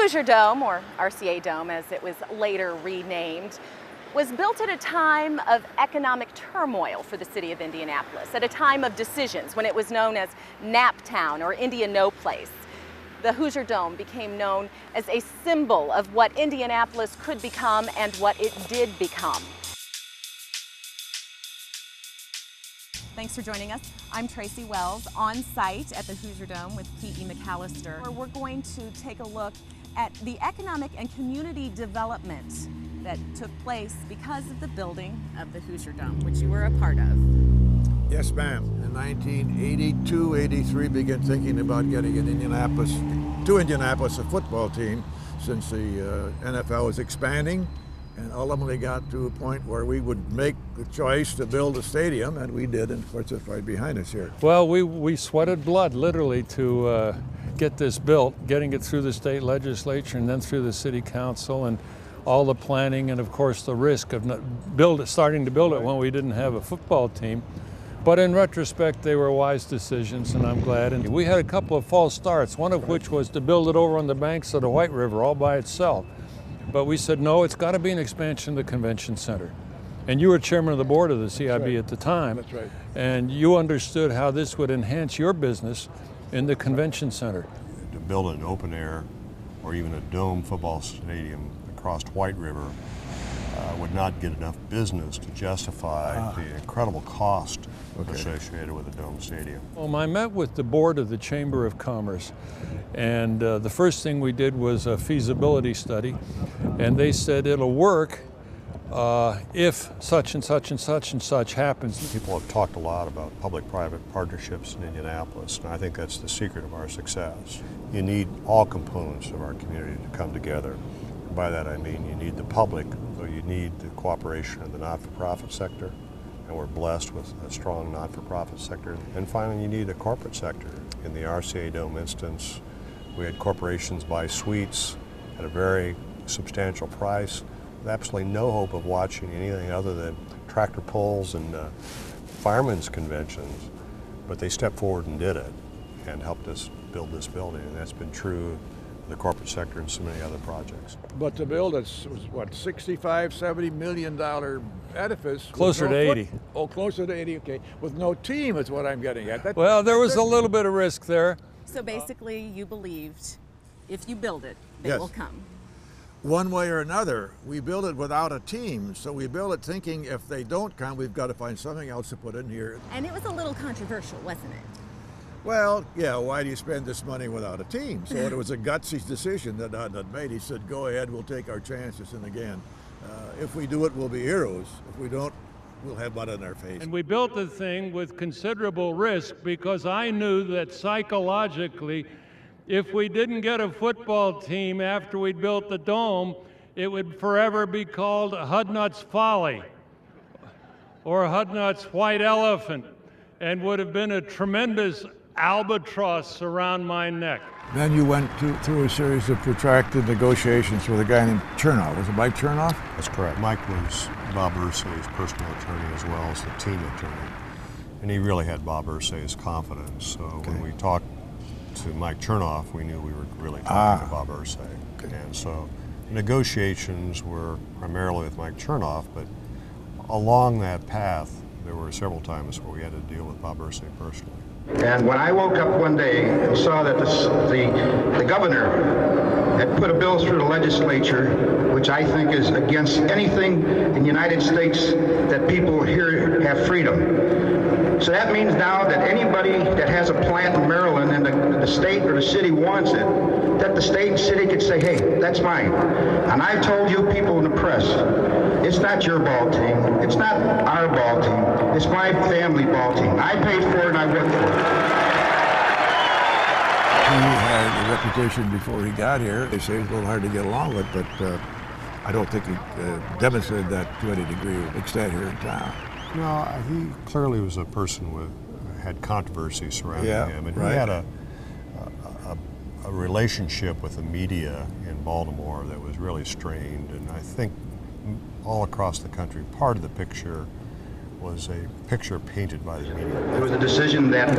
Hoosier Dome, or RCA Dome as it was later renamed, was built at a time of economic turmoil for the city of Indianapolis, at a time of decisions when it was known as Naptown or India No Place. The Hoosier Dome became known as a symbol of what Indianapolis could become and what it did become. Thanks for joining us. I'm Tracy Wells on site at the Hoosier Dome with P.E. MacAllister, where we're going to take a look at the economic and community development that took place because of the building of the Hoosier Dome, which you were a part of. Yes, ma'am. In 1982-83, began thinking about getting to Indianapolis a football team, since the NFL was expanding, and ultimately got to a point where we would make the choice to build a stadium, and we did, and of course it's right behind us here. Well, we sweated blood, literally, to get this built, getting it through the state legislature and then through the city council, and all the planning, and of course the risk of starting to build it when we didn't have a football team. But in retrospect, they were wise decisions, and I'm glad. And we had a couple of false starts, one of which was to build it over on the banks of the White River all by itself. But we said, no, it's got to be an expansion of the convention center. And you were chairman of the board of the CIB at the time. That's right. And you understood how this would enhance your business in the convention center. To build an open air or even a dome football stadium across White River would not get enough business to justify the incredible cost associated with a dome stadium. Well, I met with the board of the Chamber of Commerce, and the first thing we did was a feasibility study, and they said it'll work if such and such and such and such happens. People have talked a lot about public-private partnerships in Indianapolis, and I think that's the secret of our success. You need all components of our community to come together. By that I mean you need the public, so you need the cooperation of the not-for-profit sector, and we're blessed with a strong not-for-profit sector. And finally, you need a corporate sector. In the RCA Dome instance, we had corporations buy suites at a very substantial price, with absolutely no hope of watching anything other than tractor pulls and firemen's conventions. But they stepped forward and did it, and helped us build this building, and that's been true the corporate sector and so many other projects. But to build it was what, $65–70 million edifice? Closer to 80. Oh, closer to 80, okay. With no team is what I'm getting at. Well, there was a little bit of risk there. So basically you believed if you build it, they Yes. will come. One way or another, we build it without a team, so we build it thinking if they don't come, we've got to find something else to put in here. And it was a little controversial, wasn't it? Well, yeah, why do you spend this money without a team? So it was a gutsy decision that Hudnut made. He said, go ahead, we'll take our chances. And again, if we do it, we'll be heroes. If we don't, we'll have mud on our face. And we built the thing with considerable risk because I knew that psychologically, if we didn't get a football team after we built the dome, it would forever be called Hudnut's Folly or Hudnut's White Elephant, and would have been a tremendous albatross around my neck. Then you went through a series of protracted negotiations with a guy named Chernoff. Was it Mike Chernoff? That's correct. Mike was Bob Irsay's personal attorney as well as the team attorney. And he really had Bob Irsay's confidence. So when we talked to Mike Chernoff, we knew we were really talking to Bob Irsay. Okay. And so negotiations were primarily with Mike Chernoff, but along that path, there were several times where we had to deal with Bob Irsay personally. And when I woke up one day and saw that the governor had put a bill through the legislature, which I think is against anything in the United States that people here have freedom. So that means now that anybody that has a plant in Maryland and the state or the city wants it, that the state and city could say, hey, that's mine. And I told you people in the press, it's not your ball team. It's not our ball team. It's my family ball team. I paid for it and I worked for it. He had a reputation before he got here. They say it's a little hard to get along with, but I don't think he demonstrated that to any degree of extent here in town. No, he clearly was a person who had controversy surrounding him, and he had a relationship with the media in Baltimore that was really strained, and I think all across the country, part of the picture was a picture painted by the media. It was a decision that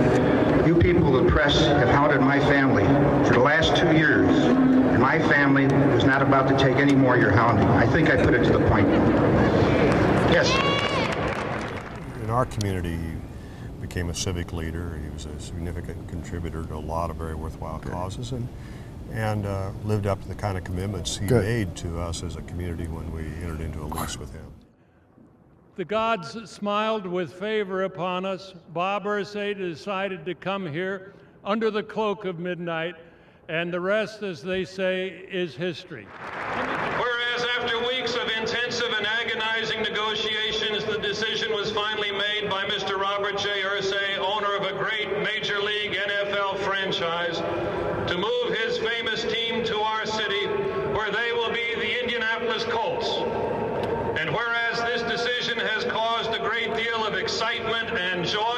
you people, the press, have hounded my family for the last 2 years, and my family was not about to take any more of your hounding. I think I put it to the point. Yes. In our community, he became a civic leader. He was a significant contributor to a lot of very worthwhile causes, and lived up to the kind of commitments he made to us as a community when we entered into a lease with him. The gods smiled with favor upon us. Bob RCA decided to come here under the cloak of midnight, and the rest, as they say, is history. Whereas after weeks of intensive and agonizing negotiations, the decision was finally made by Mr. Robert J. RCA, owner of a great Major League NFL franchise, to move his famous team to our city, where they will be the Indianapolis Colts. And whereas this decision has caused a great deal of excitement and joy